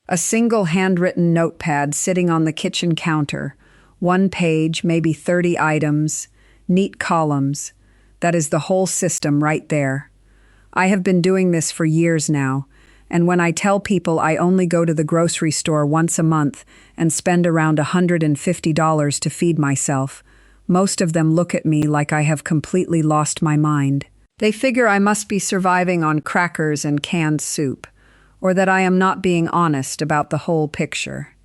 A single handwritten notepad sitting on the kitchen counter. One page, maybe 30 items, neat columns. That is the whole system right there. I have been doing this for years now, and when I tell people I only go to the grocery store once a month and spend around $150 to feed myself, most of them look at me like I have completely lost my mind. They figure I must be surviving on crackers and canned soup, or that I am not being honest about the whole picture.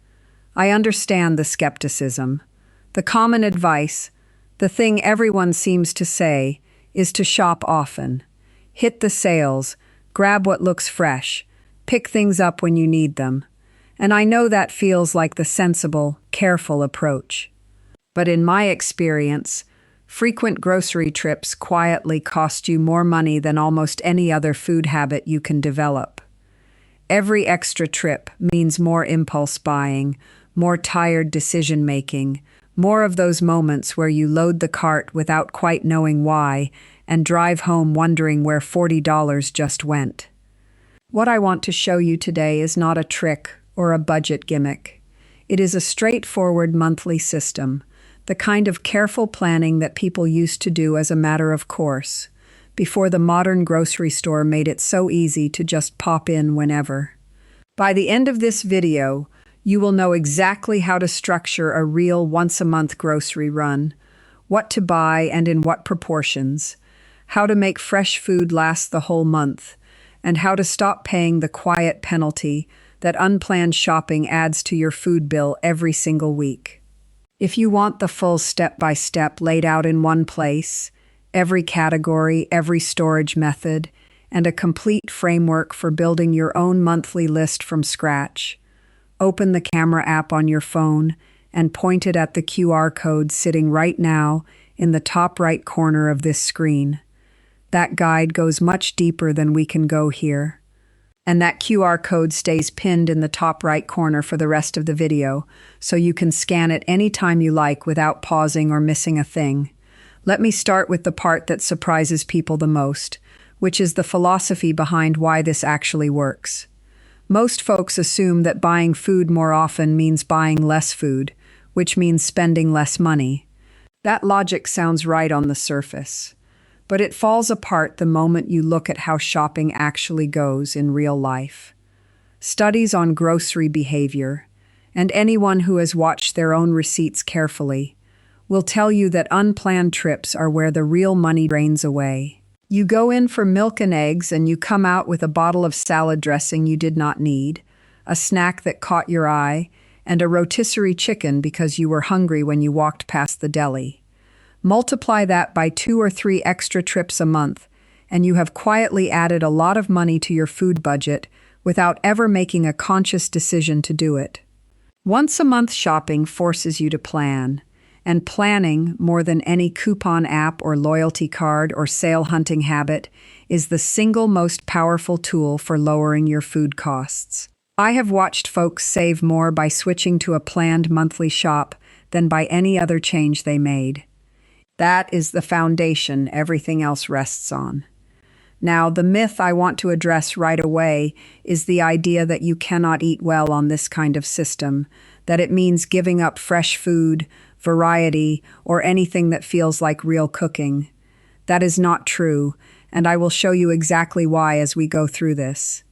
I understand the skepticism. The common advice, the thing everyone seems to say, is to shop often. Hit the sales, grab what looks fresh, pick things up when you need them. And I know that feels like the sensible, careful approach. But in my experience, frequent grocery trips quietly cost you more money than almost any other food habit you can develop. Every extra trip means more impulse buying, more tired decision-making, more of those moments where you load the cart without quite knowing why and drive home wondering where $40 just went. What I want to show you today is not a trick or a budget gimmick. It is a straightforward monthly system, the kind of careful planning that people used to do as a matter of course, before the modern grocery store made it so easy to just pop in whenever. By the end of this video, you will know exactly how to structure a real once-a-month grocery run, what to buy and in what proportions, how to make fresh food last the whole month, and how to stop paying the quiet penalty that unplanned shopping adds to your food bill every single week. If you want the full step-by-step laid out in one place, every category, every storage method, and a complete framework for building your own monthly list from scratch, open the camera app on your phone and point it at the QR code sitting right now in the top right corner of this screen. That guide goes much deeper than we can go here. And that QR code stays pinned in the top right corner for the rest of the video, so you can scan it anytime you like without pausing or missing a thing. Let me start with the part that surprises people the most, which is the philosophy behind why this actually works. Most folks assume that buying food more often means buying less food, which means spending less money. That logic sounds right on the surface, but it falls apart the moment you look at how shopping actually goes in real life. Studies on grocery behavior, and anyone who has watched their own receipts carefully, will tell you that unplanned trips are where the real money drains away. You go in for milk and eggs and you come out with a bottle of salad dressing you did not need, a snack that caught your eye, and a rotisserie chicken because you were hungry when you walked past the deli. Multiply that by 2 or 3 extra trips a month, and you have quietly added a lot of money to your food budget without ever making a conscious decision to do it. Once-a-month shopping forces you to plan, and planning, more than any coupon app or loyalty card or sale hunting habit, is the single most powerful tool for lowering your food costs. I have watched folks save more by switching to a planned monthly shop than by any other change they made. That is the foundation everything else rests on. Now, the myth I want to address right away is the idea that you cannot eat well on this kind of system, that it means giving up fresh food, variety, or anything that feels like real cooking. That is not true, and I will show you exactly why as we go through this.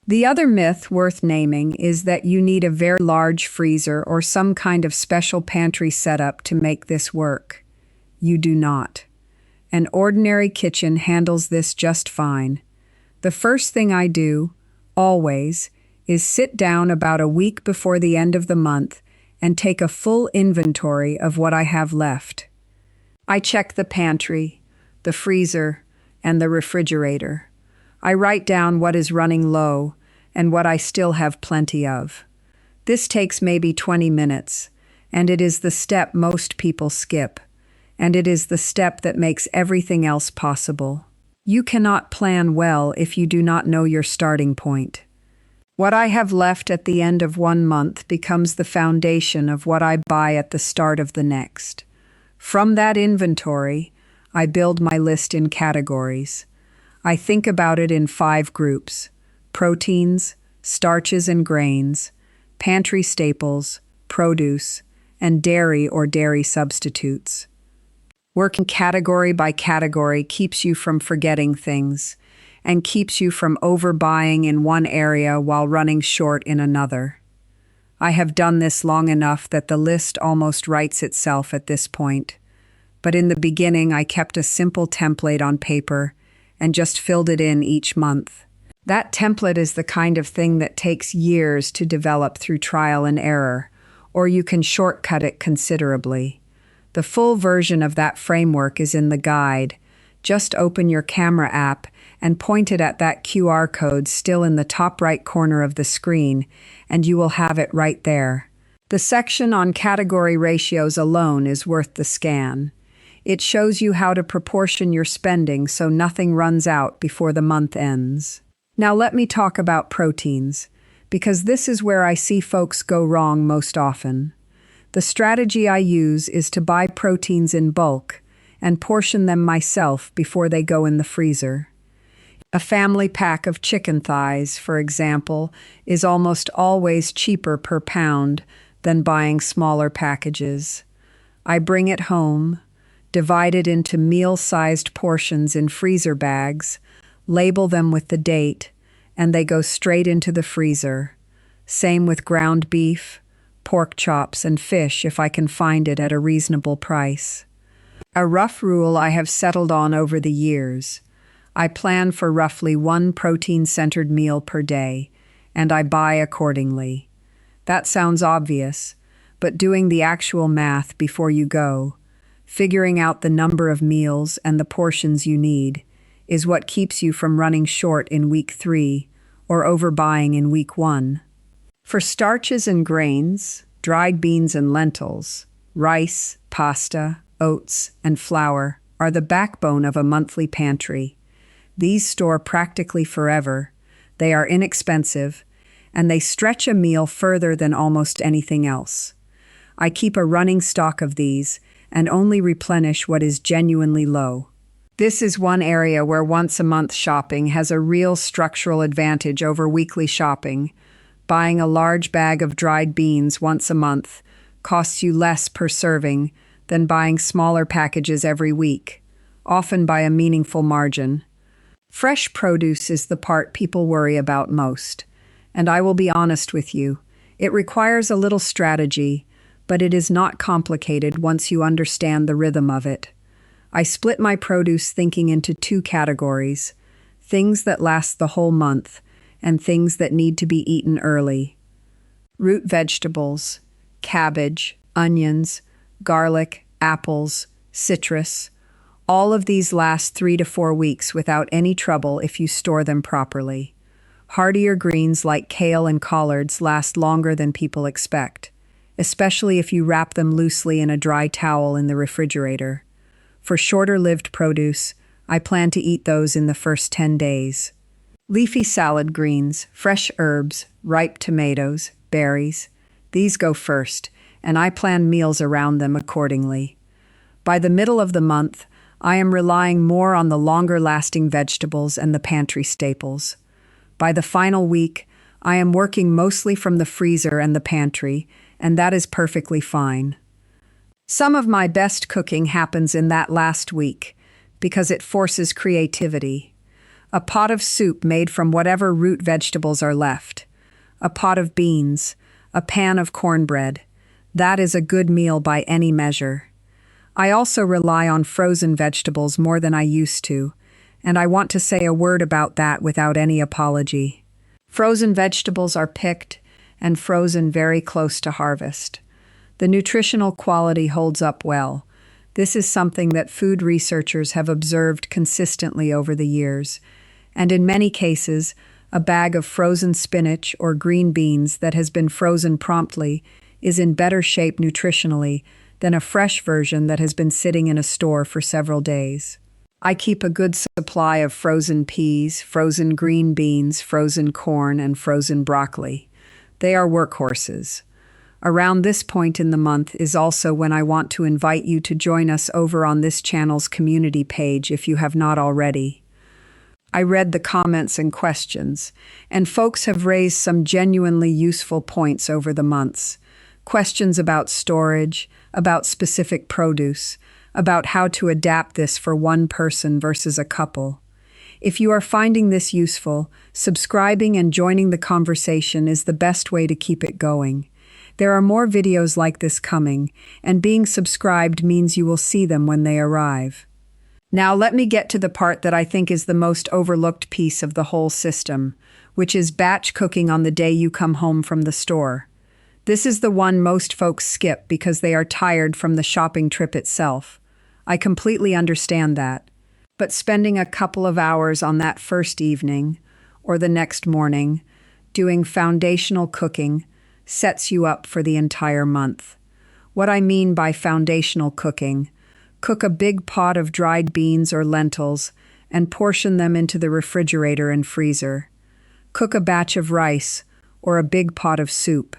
The other myth worth naming is that you need a very large freezer or some kind of special pantry setup to make this work. You do not. An ordinary kitchen handles this just fine. The first thing I do, always, is sit down about a week before the end of the month and take a full inventory of what I have left. I check the pantry, the freezer, and the refrigerator. I write down what is running low and what I still have plenty of. This takes maybe 20 minutes, and it is the step most people skip. And it is the step that makes everything else possible. You cannot plan well if you do not know your starting point. What I have left at the end of one month becomes the foundation of what I buy at the start of the next. From that inventory, I build my list in categories. I think about it in 5 groups: proteins, starches and grains, pantry staples, produce, and dairy or dairy substitutes. Working category by category keeps you from forgetting things and keeps you from overbuying in one area while running short in another. I have done this long enough that the list almost writes itself at this point. But in the beginning, I kept a simple template on paper and just filled it in each month. That template is the kind of thing that takes years to develop through trial and error, or you can shortcut it considerably. The full version of that framework is in the guide. Just open your camera app and point it at that QR code still in the top right corner of the screen, and you will have it right there. The section on category ratios alone is worth the scan. It shows you how to proportion your spending so nothing runs out before the month ends. Now let me talk about proteins, because this is where I see folks go wrong most often. The strategy I use is to buy proteins in bulk and portion them myself before they go in the freezer. A family pack of chicken thighs, for example, is almost always cheaper per pound than buying smaller packages. I bring it home, divide it into meal-sized portions in freezer bags, label them with the date, and they go straight into the freezer. Same with ground beef, pork chops, and fish if I can find it at a reasonable price. A rough rule I have settled on over the years. I plan for roughly one protein-centered meal per day, and I buy accordingly. That sounds obvious, but doing the actual math before you go, figuring out the number of meals and the portions you need, is what keeps you from running short in week 3 or overbuying in week 1. For starches and grains, dried beans and lentils, rice, pasta, oats, and flour are the backbone of a monthly pantry. These store practically forever, they are inexpensive, and they stretch a meal further than almost anything else. I keep a running stock of these and only replenish what is genuinely low. This is one area where once-a-month shopping has a real structural advantage over weekly shopping. Buying a large bag of dried beans once a month costs you less per serving than buying smaller packages every week, often by a meaningful margin. Fresh produce is the part people worry about most, and I will be honest with you, it requires a little strategy, but it is not complicated once you understand the rhythm of it. I split my produce thinking into 2 categories: things that last the whole month and things that need to be eaten early. Root vegetables, cabbage, onions, garlic, apples, citrus. All of these last 3 to 4 weeks without any trouble if you store them properly. Hardier greens like kale and collards last longer than people expect, especially if you wrap them loosely in a dry towel in the refrigerator. For shorter-lived produce, I plan to eat those in the first 10 days. Leafy salad greens, fresh herbs, ripe tomatoes, berries. These go first, and I plan meals around them accordingly. By the middle of the month, I am relying more on the longer-lasting vegetables and the pantry staples. By the final week, I am working mostly from the freezer and the pantry, and that is perfectly fine. Some of my best cooking happens in that last week, because it forces creativity. A pot of soup made from whatever root vegetables are left. A pot of beans. A pan of cornbread. That is a good meal by any measure. I also rely on frozen vegetables more than I used to, and I want to say a word about that without any apology. Frozen vegetables are picked and frozen very close to harvest. The nutritional quality holds up well. This is something that food researchers have observed consistently over the years, and in many cases, a bag of frozen spinach or green beans that has been frozen promptly is in better shape nutritionally than a fresh version that has been sitting in a store for several days. I keep a good supply of frozen peas, frozen green beans, frozen corn, and frozen broccoli. They are workhorses. Around this point in the month is also when I want to invite you to join us over on this channel's community page if you have not already. I read the comments and questions, and folks have raised some genuinely useful points over the months. Questions about storage, about specific produce, about how to adapt this for one person versus a couple. If you are finding this useful, subscribing and joining the conversation is the best way to keep it going. There are more videos like this coming, and being subscribed means you will see them when they arrive. Now let me get to the part that I think is the most overlooked piece of the whole system, which is batch cooking on the day you come home from the store. This is the one most folks skip because they are tired from the shopping trip itself. I completely understand that. But spending a couple of hours on that first evening, or the next morning, doing foundational cooking sets you up for the entire month. What I mean by foundational cooking: cook a big pot of dried beans or lentils and portion them into the refrigerator and freezer. Cook a batch of rice or a big pot of soup.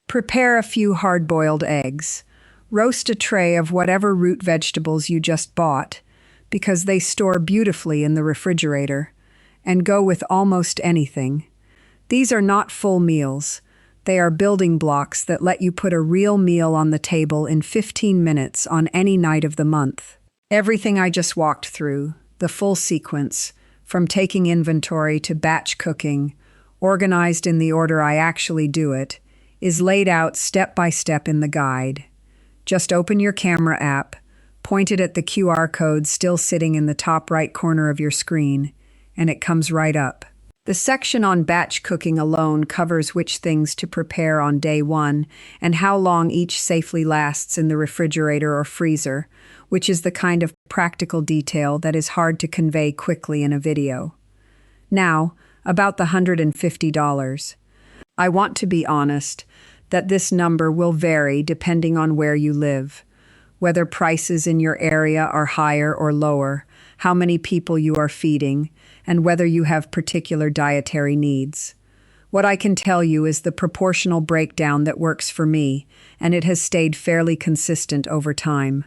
Prepare a few hard-boiled eggs. Roast a tray of whatever root vegetables you just bought, because they store beautifully in the refrigerator, and go with almost anything. These are not full meals. They are building blocks that let you put a real meal on the table in 15 minutes on any night of the month. Everything I just walked through, the full sequence, from taking inventory to batch cooking, organized in the order I actually do it, is laid out step by step in the guide. Just open your camera app, point it at the QR code still sitting in the top right corner of your screen, and it comes right up. The section on batch cooking alone covers which things to prepare on day one and how long each safely lasts in the refrigerator or freezer, which is the kind of practical detail that is hard to convey quickly in a video. Now, about the $150. I want to be honest that this number will vary depending on where you live, whether prices in your area are higher or lower, how many people you are feeding, and whether you have particular dietary needs. What I can tell you is the proportional breakdown that works for me, and it has stayed fairly consistent over time.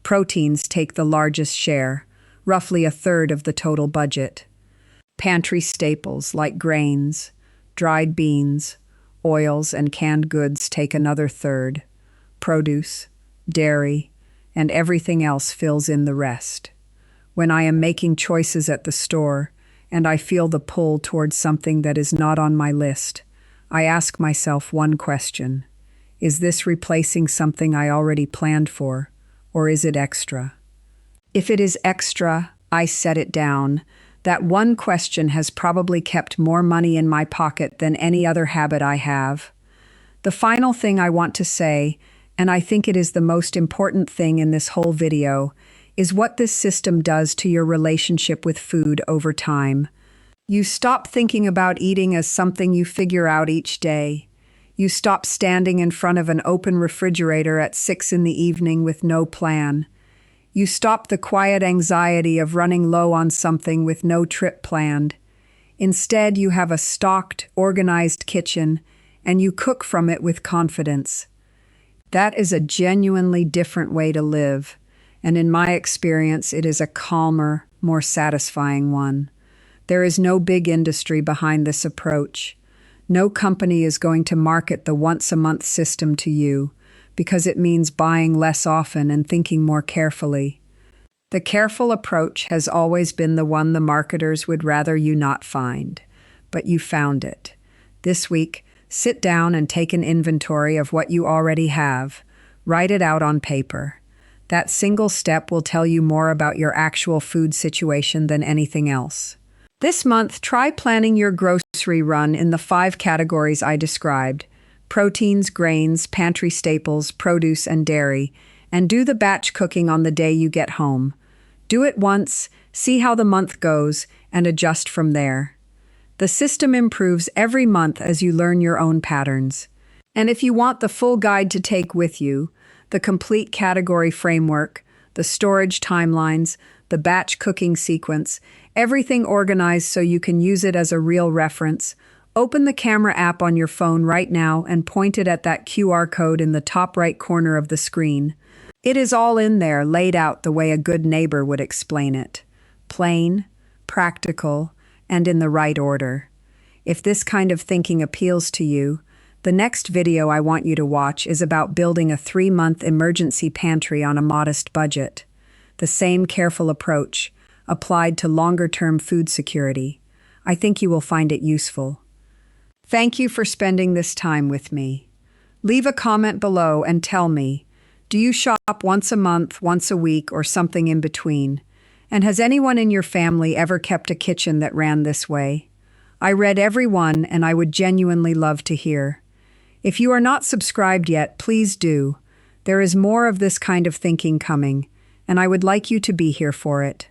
Proteins take the largest share, roughly a third of the total budget. Pantry staples like grains, dried beans, oils, and canned goods take another third. Produce, dairy, and everything else fills in the rest. When I am making choices at the store, and I feel the pull towards something that is not on my list, I ask myself one question: is this replacing something I already planned for, or is it extra? If it is extra, I set it down. That one question has probably kept more money in my pocket than any other habit I have. The final thing I want to say, and I think it is the most important thing in this whole video, is what this system does to your relationship with food over time. You stop thinking about eating as something you figure out each day. You stop standing in front of an open refrigerator at 6 in the evening with no plan. You stop the quiet anxiety of running low on something with no trip planned. Instead, you have a stocked, organized kitchen, and you cook from it with confidence. That is a genuinely different way to live, and in my experience, it is a calmer, more satisfying one. There is no big industry behind this approach. No company is going to market the once-a-month system to you, because it means buying less often and thinking more carefully. The careful approach has always been the one the marketers would rather you not find, but you found it. This week, sit down and take an inventory of what you already have. Write it out on paper. That single step will tell you more about your actual food situation than anything else. This month, try planning your grocery run in the 5 categories I described: proteins, grains, pantry staples, produce, and dairy, and do the batch cooking on the day you get home. Do it once, see how the month goes, and adjust from there. The system improves every month as you learn your own patterns. And if you want the full guide to take with you, the complete category framework, the storage timelines, the batch cooking sequence, everything organized so you can use it as a real reference, open the camera app on your phone right now and point it at that QR code in the top right corner of the screen. It is all in there, laid out the way a good neighbor would explain it. Plain, practical, and in the right order. If this kind of thinking appeals to you, the next video I want you to watch is about building a 3-month emergency pantry on a modest budget. The same careful approach, applied to longer-term food security. I think you will find it useful. Thank you for spending this time with me. Leave a comment below and tell me, do you shop once a month, once a week, or something in between? And has anyone in your family ever kept a kitchen that ran this way? I read every one, and I would genuinely love to hear. If you are not subscribed yet, please do. There is more of this kind of thinking coming, and I would like you to be here for it.